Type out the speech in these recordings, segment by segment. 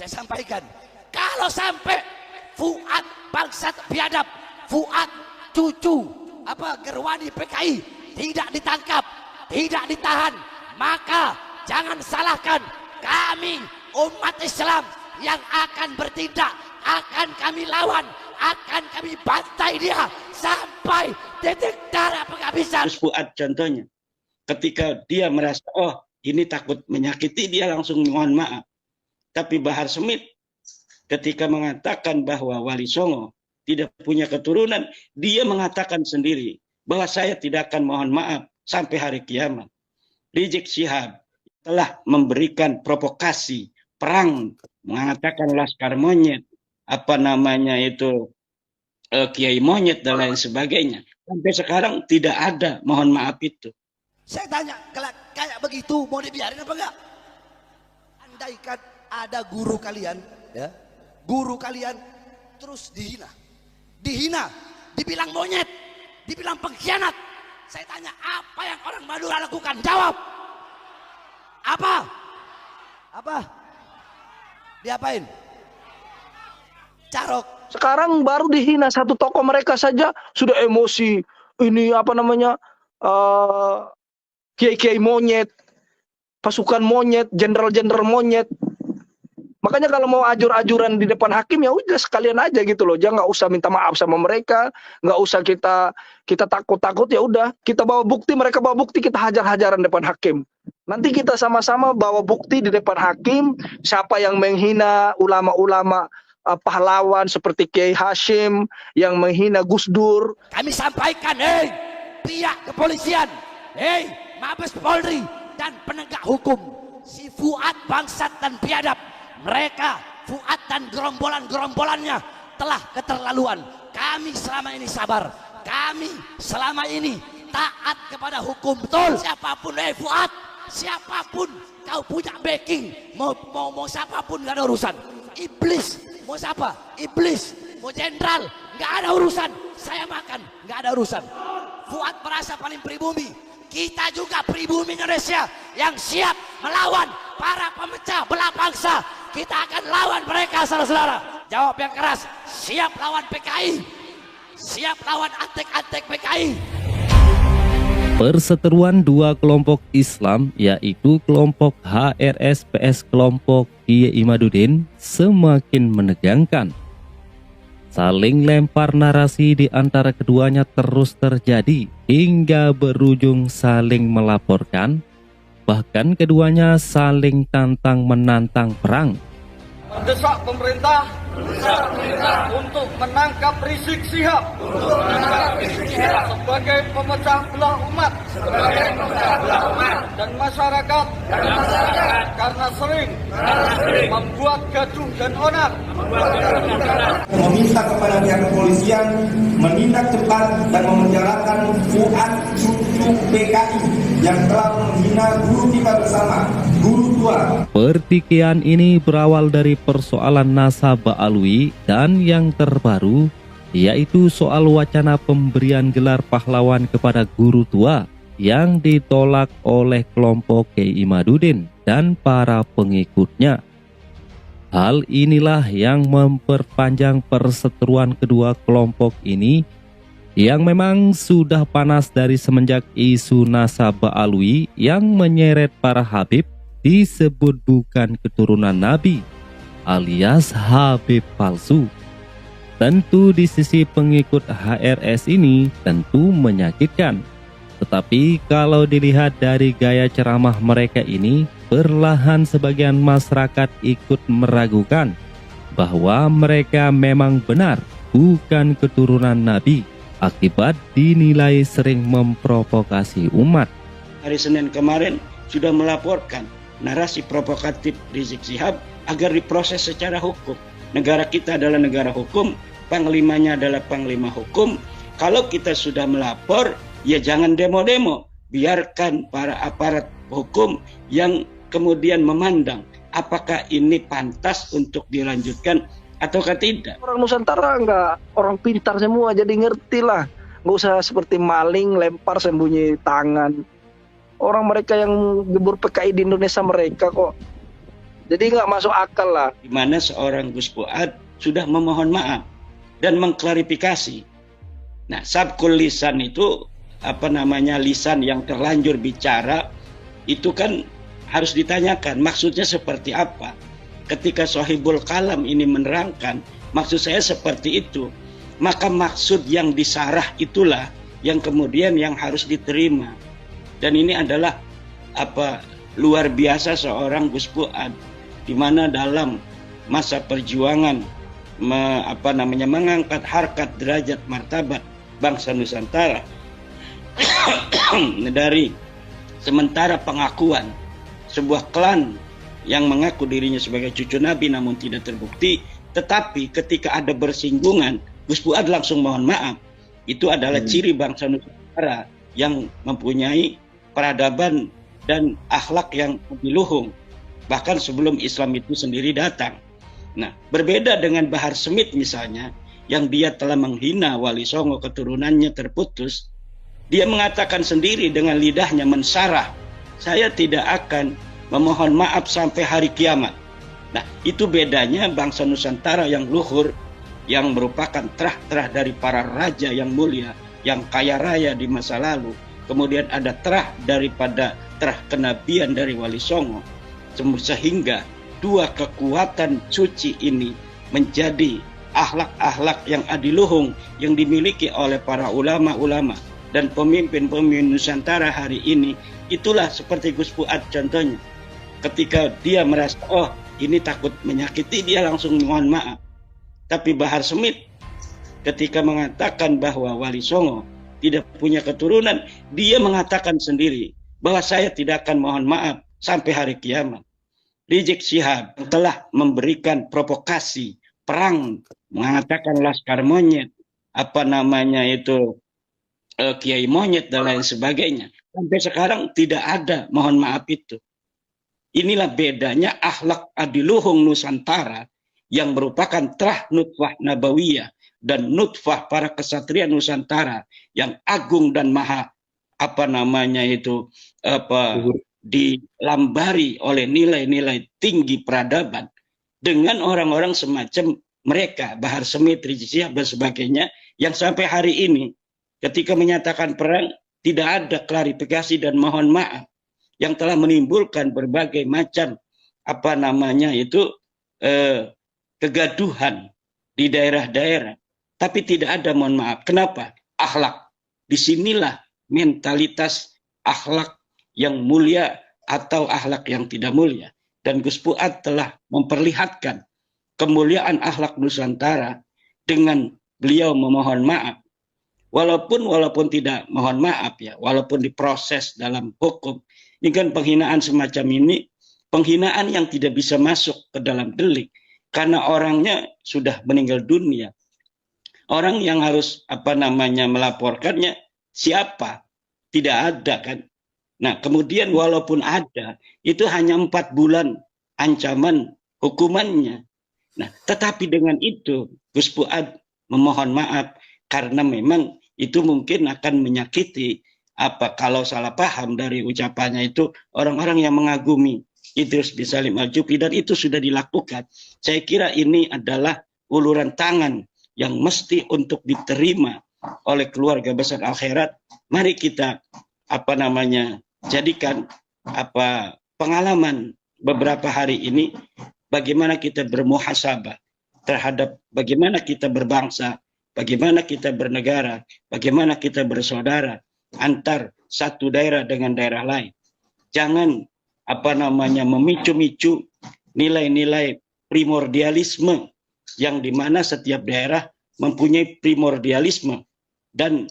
Saya sampaikan, kalau sampai Fuad bangsat biadab, Fuad cucu Gerwani PKI tidak ditangkap, tidak ditahan, maka jangan salahkan kami umat Islam yang akan bertindak, akan kami lawan, akan kami bantai dia sampai titik darah penghabisan. Terus Fuad contohnya, ketika dia merasa oh ini takut menyakiti, dia langsung mohon maaf. Tapi Bahar Smith ketika mengatakan bahwa Wali Songo tidak punya keturunan, dia mengatakan sendiri bahwa saya tidak akan mohon maaf sampai hari kiamat. Rizik Syihab telah memberikan provokasi perang, mengatakan laskar monyet, Kiai monyet dan lain sebagainya. Sampai sekarang tidak ada mohon maaf itu. Saya tanya, kalau kayak begitu mau dibiarin apa enggak? Andaikan ada guru kalian, ya, guru kalian terus dihina, dibilang monyet, dibilang pengkhianat. Saya tanya, apa yang orang Madura lakukan? Jawab. Apa? Diapain? Carok. Sekarang baru dihina satu tokoh mereka saja sudah emosi. Ini kiai-kiai monyet, pasukan monyet, jenderal-jenderal monyet. Makanya kalau mau ajur-ajuran di depan hakim ya udah sekalian aja gitu loh. Jangan nggak usah minta maaf sama mereka, nggak usah kita takut-takut, ya udah kita bawa bukti, mereka bawa bukti, kita hajar-hajaran depan hakim. Nanti kita sama-sama bawa bukti di depan hakim siapa yang menghina ulama-ulama pahlawan seperti Kiai Hashim, yang menghina Gus Dur. Kami sampaikan, pihak kepolisian, Mabes Polri dan penegak hukum, si Fuad bangsat dan biadab, mereka Fuad dan gerombolan-gerombolannya telah keterlaluan. Kami selama ini sabar, kami selama ini taat kepada hukum, betul. Siapapun, Fuad, siapapun kau punya backing, mau siapapun gak ada urusan. Iblis mau siapa? Iblis mau jenderal, nggak ada urusan. Saya makan, nggak ada urusan. Fuad merasa paling pribumi, kita juga pribumi Indonesia yang siap melawan para pemecah belah bangsa. Kita akan lawan mereka, saudara-saudara. Jawab yang keras, siap lawan PKI, siap lawan antek-antek PKI. Perseteruan dua kelompok Islam, yaitu kelompok HRS-PS kelompok Kiai Imaduddin, semakin menegangkan. Saling lempar narasi di antara keduanya terus terjadi hingga berujung saling melaporkan. Bahkan keduanya saling tantang-menantang perang. Mendesak pemerintah untuk menangkap Rizik Syihab sebagai pemecah belah umat dan masyarakat karena sering membuat gaduh dan onar. Meminta kepada pihak kepolisian menindak cepat dan memenjarakan Fuad cucu PKI yang telah menghina guru kita bersama, guru tua. Pertikaian ini berawal dari persoalan nasabah alwi dan yang terbaru yaitu soal wacana pemberian gelar pahlawan kepada guru tua yang ditolak oleh kelompok Kiai Imaduddin dan para pengikutnya. Hal inilah yang memperpanjang perseteruan kedua kelompok ini yang memang sudah panas dari semenjak isu nasabah alwi yang menyeret para habib disebut bukan keturunan Nabi alias Habib palsu. Tentu di sisi pengikut HRS ini tentu menyakitkan. Tetapi kalau dilihat dari gaya ceramah mereka ini, perlahan sebagian masyarakat ikut meragukan bahwa mereka memang benar bukan keturunan Nabi akibat dinilai sering memprovokasi umat. Hari Senin kemarin sudah melaporkan narasi provokatif Rizik Syihab agar diproses secara hukum. Negara kita adalah negara hukum, panglimanya adalah panglima hukum. Kalau kita sudah melapor, ya jangan demo-demo. Biarkan para aparat hukum yang kemudian memandang apakah ini pantas untuk dilanjutkan ataukah tidak. Orang Nusantara nggak orang pintar semua, jadi ngerti lah. Nggak usah seperti maling lempar sembunyi tangan. Orang mereka yang gebur PKI di Indonesia mereka kok Jadi nggak masuk akal lah. di mana seorang Gus Fuad sudah memohon maaf dan mengklarifikasi. Nah, sabkul lisan itu lisan yang terlanjur bicara itu kan harus ditanyakan maksudnya seperti apa. Ketika Sohibul Kalam ini menerangkan maksud saya seperti itu, maka maksud yang disarah itulah yang kemudian yang harus diterima. Dan ini adalah luar biasa seorang Gus Fuad, di mana dalam masa perjuangan mengangkat harkat derajat martabat bangsa Nusantara dari sementara pengakuan sebuah klan yang mengaku dirinya sebagai cucu Nabi namun tidak terbukti, tetapi ketika ada bersinggungan Gus Fuad langsung mohon maaf. Itu adalah ciri bangsa Nusantara yang mempunyai peradaban dan akhlak yang luhung bahkan sebelum Islam itu sendiri datang. Nah, berbeda dengan Bahar Smith misalnya, yang dia telah menghina Wali Songo, keturunannya terputus, dia mengatakan sendiri dengan lidahnya mensarah, saya tidak akan memohon maaf sampai hari kiamat. Nah, itu bedanya bangsa Nusantara yang luhur, yang merupakan terah-terah dari para raja yang mulia, yang kaya raya di masa lalu. Kemudian ada terah daripada terah kenabian dari Wali Songo. Sehingga dua kekuatan suci ini menjadi akhlak-akhlak yang adiluhung yang dimiliki oleh para ulama-ulama dan pemimpin-pemimpin Nusantara hari ini. Itulah seperti Gus Fuad contohnya. Ketika dia merasa, oh ini takut menyakiti, dia langsung mohon maaf. Tapi Bahar Smith ketika mengatakan bahwa Wali Songo tidak punya keturunan, dia mengatakan sendiri bahwa saya tidak akan mohon maaf sampai hari kiamat. Rizik Syihab telah memberikan provokasi perang, mengatakan laskar monyet, kiai monyet dan lain sebagainya. Sampai sekarang tidak ada mohon maaf itu. Inilah bedanya akhlak adiluhung Nusantara yang merupakan terah nutfah nabawiyah dan nutfah para kesatria Nusantara yang agung dan maha dilambari oleh nilai-nilai tinggi peradaban dengan orang-orang semacam mereka, Bahar Smith, Rizik Syihab dan sebagainya, yang sampai hari ini ketika menyatakan perang tidak ada klarifikasi dan mohon maaf, yang telah menimbulkan berbagai macam kegaduhan di daerah-daerah, tapi tidak ada mohon maaf. Kenapa? Akhlak. Disinilah mentalitas akhlak yang mulia atau akhlak yang tidak mulia. Dan Gus Fuad telah memperlihatkan kemuliaan akhlak Nusantara dengan beliau memohon maaf. Walaupun tidak mohon maaf ya, walaupun diproses dalam hukum, ini kan penghinaan semacam ini, penghinaan yang tidak bisa masuk ke dalam delik karena orangnya sudah meninggal dunia. Orang yang harus melaporkannya siapa? Tidak ada kan. Nah, kemudian walaupun ada, itu hanya 4 bulan ancaman hukumannya. Nah, tetapi dengan itu Gus Fuad memohon maaf karena memang itu mungkin akan menyakiti kalau salah paham dari ucapannya itu orang-orang yang mengagumi Idrus bin Salim Al-Jufri, dan itu sudah dilakukan. Saya kira ini adalah uluran tangan yang mesti untuk diterima oleh keluarga besar Al-Khairat. Mari kita jadikan pengalaman beberapa hari ini bagaimana kita bermuhasabah terhadap bagaimana kita berbangsa, bagaimana kita bernegara, bagaimana kita bersaudara antar satu daerah dengan daerah lain. Jangan memicu-micu nilai-nilai primordialisme yang dimana setiap daerah mempunyai primordialisme, dan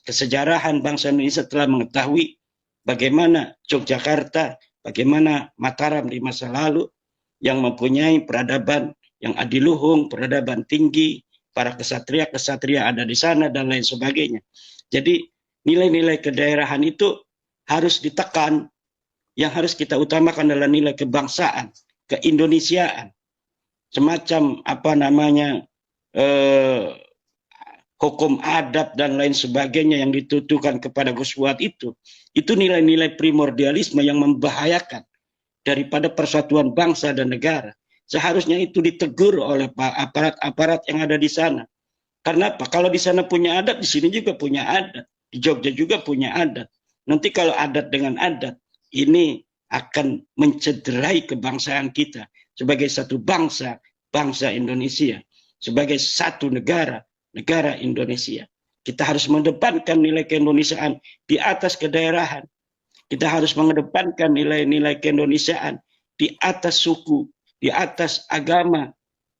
kesejarahan bangsa Indonesia telah mengetahui bagaimana Yogyakarta, bagaimana Mataram di masa lalu yang mempunyai peradaban yang adiluhung, peradaban tinggi, para kesatria ada di sana dan lain sebagainya. Jadi nilai-nilai kedaerahan itu harus ditekan. Yang harus kita utamakan adalah nilai kebangsaan, keindonesiaan. Semacam hukum adat dan lain sebagainya yang ditutukan kepada Gus Fuad itu nilai-nilai primordialisme yang membahayakan daripada persatuan bangsa dan negara. Seharusnya itu ditegur oleh aparat-aparat yang ada di sana. Karena apa? Kalau di sana punya adat, di sini juga punya adat. Di Jogja juga punya adat. Nanti kalau adat dengan adat, ini akan mencederai kebangsaan kita sebagai satu bangsa, bangsa Indonesia, sebagai satu negara, negara Indonesia. Kita harus mengedepankan nilai keindonesiaan di atas kedaerahan. Kita harus mengedepankan nilai-nilai keindonesiaan di atas suku, di atas agama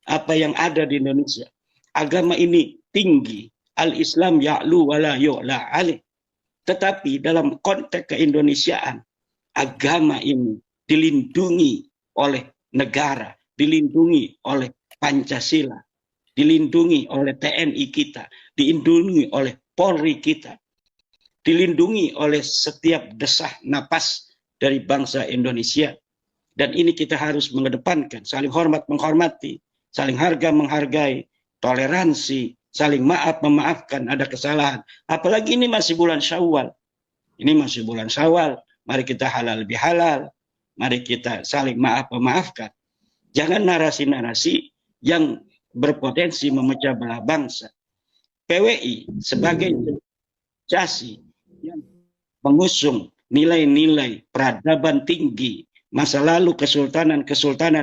apa yang ada di Indonesia. Agama ini tinggi. Al-Islam ya'lu wa la yu'la alih. Tetapi dalam konteks keindonesiaan, agama ini dilindungi oleh negara, dilindungi oleh Pancasila, dilindungi oleh TNI kita, dilindungi oleh Polri kita, dilindungi oleh setiap desah napas dari bangsa Indonesia. Dan ini kita harus mengedepankan, saling hormat menghormati, saling harga menghargai, toleransi, saling maaf memaafkan ada kesalahan. Apalagi ini masih bulan Syawal. Ini masih bulan Syawal, mari kita halal bihalal, mari kita saling maaf memaafkan. Jangan narasi-narasi yang berpotensi memecah belah bangsa. PWI sebagai organisasi yang mengusung nilai-nilai peradaban tinggi, masa lalu kesultanan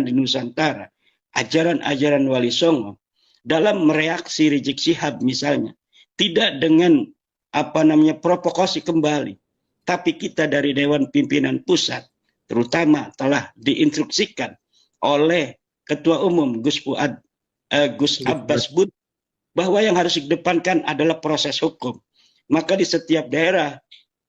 di Nusantara, ajaran-ajaran Wali Songo, dalam mereaksi Rizik Syihab misalnya, tidak dengan provokasi kembali, tapi kita dari Dewan Pimpinan Pusat terutama telah diinstruksikan oleh Ketua Umum Gus Abbas Bud bahwa yang harus dikedepankan adalah proses hukum. Maka di setiap daerah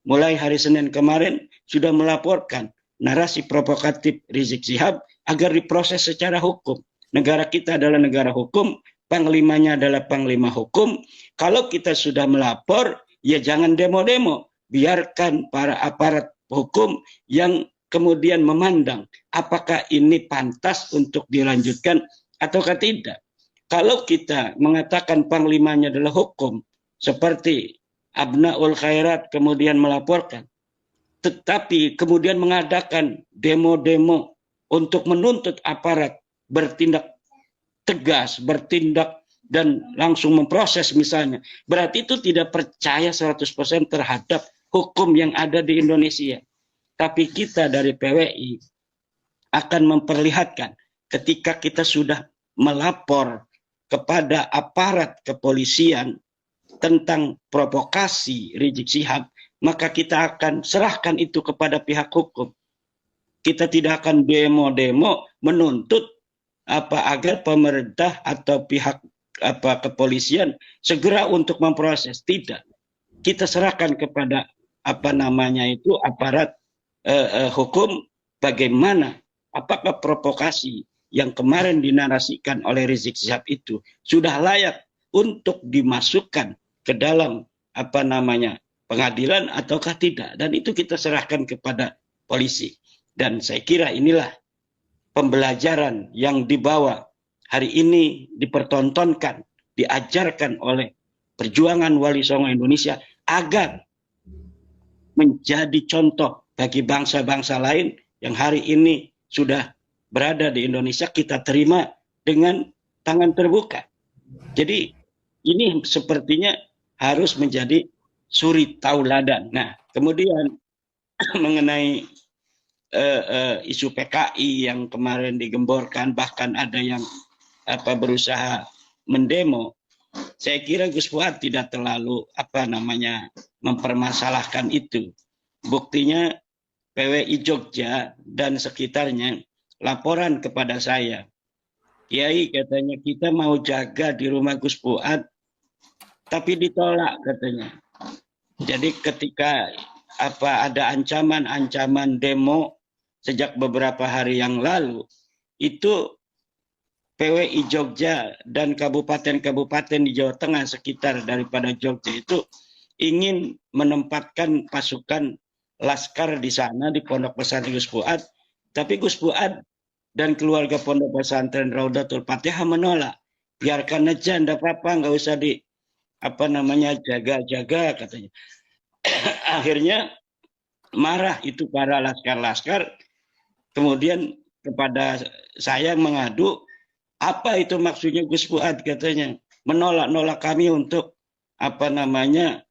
mulai hari Senin kemarin sudah melaporkan narasi provokatif Rizik Syihab agar diproses secara hukum. Negara kita adalah negara hukum, panglimanya adalah panglima hukum. Kalau kita sudah melapor, ya jangan demo-demo. Biarkan para aparat hukum yang kemudian memandang apakah ini pantas untuk dilanjutkan ataukah tidak. Kalau kita mengatakan panglimanya adalah hukum, seperti Abnaul Khairat kemudian melaporkan, tetapi kemudian mengadakan demo-demo untuk menuntut aparat bertindak tegas, bertindak dan langsung memproses misalnya, berarti itu tidak percaya 100% terhadap hukum yang ada di Indonesia. Tapi kita dari PWI akan memperlihatkan ketika kita sudah melapor kepada aparat kepolisian tentang provokasi Rizik Syihab, maka kita akan serahkan itu kepada pihak hukum. Kita tidak akan demo-demo menuntut agar pemerintah atau pihak kepolisian segera untuk memproses. Tidak. Kita serahkan kepada aparat hukum bagaimana, apakah provokasi yang kemarin dinarasikan oleh Rizik Syihab itu sudah layak untuk dimasukkan ke dalam pengadilan ataukah tidak, dan itu kita serahkan kepada polisi. Dan saya kira inilah pembelajaran yang dibawa hari ini, dipertontonkan, diajarkan oleh perjuangan Wali Songo Indonesia agar menjadi contoh bagi bangsa-bangsa lain yang hari ini sudah berada di Indonesia, kita terima dengan tangan terbuka. Jadi ini sepertinya harus menjadi suri tauladan. Nah, kemudian mengenai isu PKI yang kemarin digemborkan, bahkan ada yang berusaha mendemo, saya kira Gus Fuad tidak terlalu mempermasalahkan itu. Buktinya PWI Jogja dan sekitarnya laporan kepada saya, Kiai katanya kita mau jaga di rumah Gus Fuad, tapi ditolak katanya. Jadi ketika ada ancaman-ancaman demo sejak beberapa hari yang lalu, itu PWI Jogja dan kabupaten-kabupaten di Jawa Tengah sekitar daripada Jogja itu ingin menempatkan pasukan laskar di sana di Pondok Pesantren Gus Fuad, tapi Gus Fuad dan keluarga Pondok Pesantren Raudatul Fatihah menolak. Biarkan aja, enggak apa-apa, enggak usah jaga-jaga katanya. Akhirnya marah itu para laskar-laskar, Kemudian kepada saya mengadu, apa itu maksudnya Gus Fuad, katanya menolak-nolak kami untuk apa namanya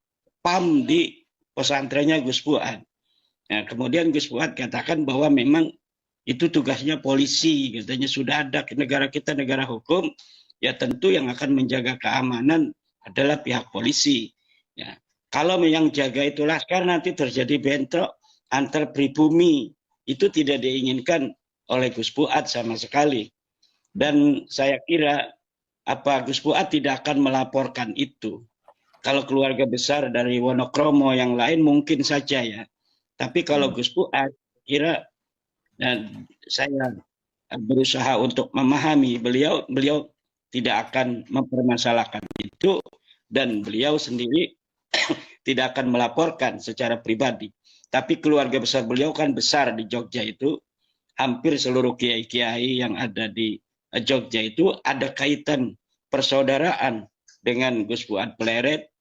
PAM di pesantrennya Gus Fuad. Nah, kemudian Gus Fuad katakan bahwa memang itu tugasnya polisi, katanya sudah ada negara kita negara hukum, ya tentu yang akan menjaga keamanan adalah pihak polisi. Ya, kalau yang jaga itu laskar nanti terjadi bentrok antar pribumi, itu tidak diinginkan oleh Gus Fuad sama sekali. Dan saya kira Gus Fuad tidak akan melaporkan itu. Kalau keluarga besar dari Wonokromo yang lain mungkin saja ya. Tapi kalau Gus Fuad, kira dan saya berusaha untuk memahami beliau tidak akan mempermasalahkan itu, dan beliau sendiri tidak akan melaporkan secara pribadi. Tapi keluarga besar beliau kan besar di Jogja itu, hampir seluruh kiai-kiai yang ada di Jogja itu ada kaitan persaudaraan dengan Gus Fuad Pleret,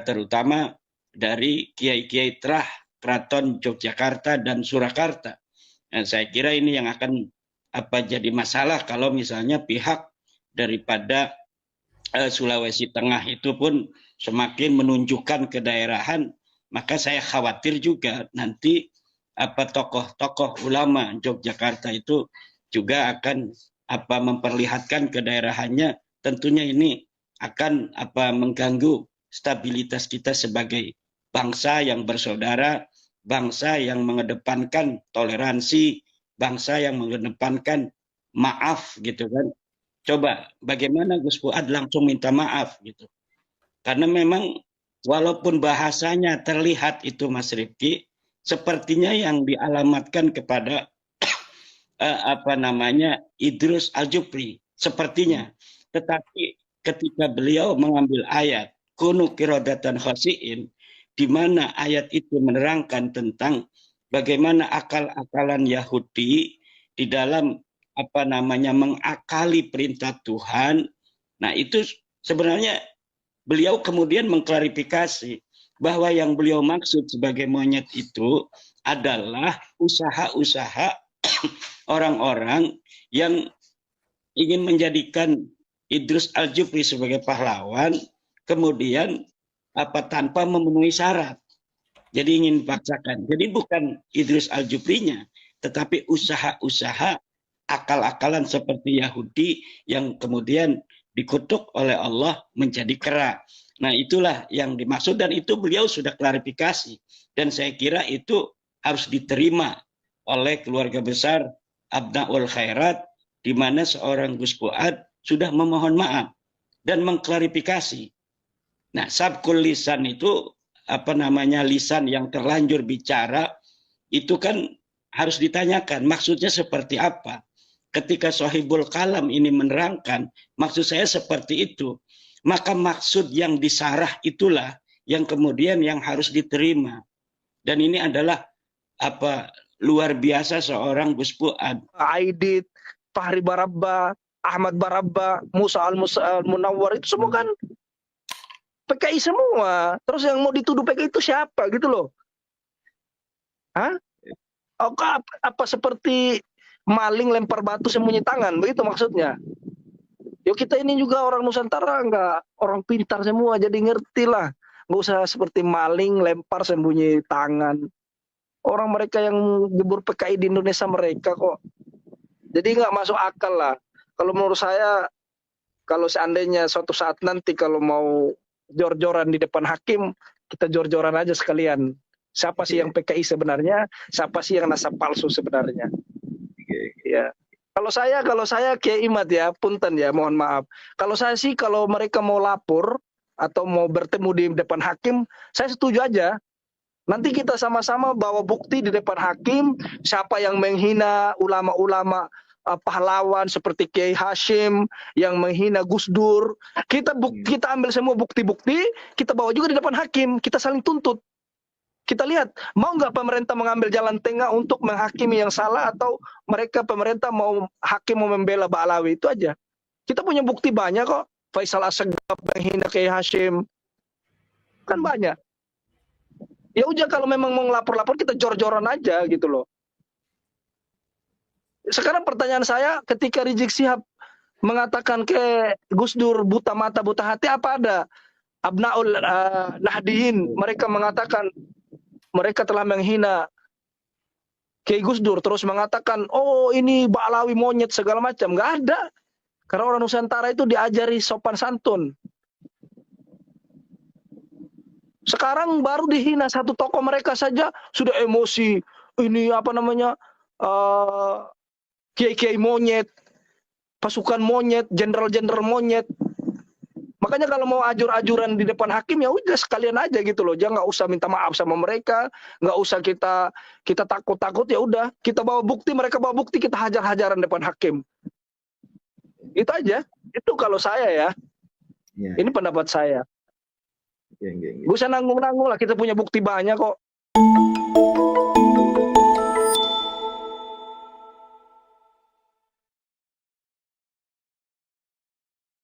terutama dari kiai-kiai terah Keraton Yogyakarta dan Surakarta. Dan saya kira ini yang akan jadi masalah kalau misalnya pihak daripada Sulawesi Tengah itu pun semakin menunjukkan kedaerahan, maka saya khawatir juga nanti tokoh-tokoh ulama Yogyakarta itu juga akan memperlihatkan kedaerahannya. Tentunya ini akan mengganggu stabilitas kita sebagai bangsa yang bersaudara, bangsa yang mengedepankan toleransi, bangsa yang mengedepankan maaf gitu kan. Coba bagaimana Gus Fuad langsung minta maaf gitu. Karena memang walaupun bahasanya terlihat itu Mas Rifki, sepertinya yang dialamatkan kepada Idrus Al-Jupri sepertinya. Tetapi ketika beliau mengambil ayat kunu qiradatan khasiin, di mana ayat itu menerangkan tentang bagaimana akal-akalan Yahudi di dalam mengakali perintah Tuhan. Nah, itu sebenarnya beliau kemudian mengklarifikasi bahwa yang beliau maksud sebagai monyet itu adalah usaha-usaha orang-orang yang ingin menjadikan Idrus Al-Jupri sebagai pahlawan, kemudian tanpa memenuhi syarat. Jadi ingin dipaksakan. Jadi bukan Idrus Al-Juprinya, tetapi usaha-usaha akal-akalan seperti Yahudi yang kemudian dikutuk oleh Allah menjadi kera. Nah, itulah yang dimaksud, dan itu beliau sudah klarifikasi. Dan saya kira itu harus diterima oleh keluarga besar Abnaul Khairat, di mana seorang Gus Fuad sudah memohon maaf dan mengklarifikasi. Nah, sabkul lisan itu lisan yang terlanjur bicara, itu kan harus ditanyakan maksudnya seperti apa. Ketika Sohibul Kalam ini menerangkan maksud saya seperti itu, maka maksud yang disarah itulah yang kemudian yang harus diterima. Dan ini adalah luar biasa seorang Gus Fuad. Aidit, Fahri Barabba, Ahmad Barabba, Musa Al-Munawwar, itu semua kan PKI semua. Terus yang mau dituduh PKI itu siapa gitu loh? Hah? Apa seperti maling lempar batu sembunyi tangan, begitu maksudnya? Yuk, kita ini juga orang Nusantara, enggak orang pintar semua, jadi ngerti lah. Nggak usah seperti maling lempar sembunyi tangan. Orang mereka yang jebur PKI di Indonesia mereka kok. Jadi nggak masuk akal lah. Kalau menurut saya, kalau seandainya suatu saat nanti kalau mau jor-joran di depan hakim, kita jor-joran aja sekalian. Siapa sih yang PKI sebenarnya? Siapa sih yang nasab palsu sebenarnya? Ya. Kalau saya Kiai Imad ya, punten ya, mohon maaf. Kalau saya sih, kalau mereka mau lapor atau mau bertemu di depan hakim, saya setuju aja. Nanti kita sama-sama bawa bukti di depan hakim, siapa yang menghina ulama-ulama pahlawan seperti Kiai Hashim, yang menghina Gus Dur. Kita ambil semua bukti-bukti, kita bawa juga di depan hakim, kita saling tuntut. Kita lihat, mau nggak pemerintah mengambil jalan tengah untuk menghakimi yang salah, atau pemerintah mau membela Ba'alawi, itu aja. Kita punya bukti banyak kok. Faisal Assegaf menghina Kiai Hashim. Kan banyak. Ya udah, kalau memang mau ngelapor-lapor, kita jor-joran aja gitu loh. Sekarang pertanyaan saya, ketika Rizik Syihab mengatakan ke Gus Dur buta mata buta hati, apa ada Abnaul Nahdiyin mereka mengatakan mereka telah menghina Kiai Gus Dur, terus mengatakan, oh ini Ba'alawi monyet segala macam? Nggak ada. Karena orang Nusantara itu diajari sopan santun. Sekarang baru dihina satu tokoh mereka saja sudah emosi. Ini apa namanya, kiai-kiai monyet, pasukan monyet, jenderal-jenderal monyet. Makanya kalau mau ajur-ajuran di depan hakim, ya udah sekalian aja gitu loh. Jangan nggak usah minta maaf sama mereka, nggak usah kita takut-takut, ya udah kita bawa bukti, mereka bawa bukti, kita hajar-hajaran depan hakim. Itu aja. Itu kalau saya ya. Ya. Ini pendapat saya. Ya. Gak usah nanggung-nanggung lah, kita punya bukti banyak kok.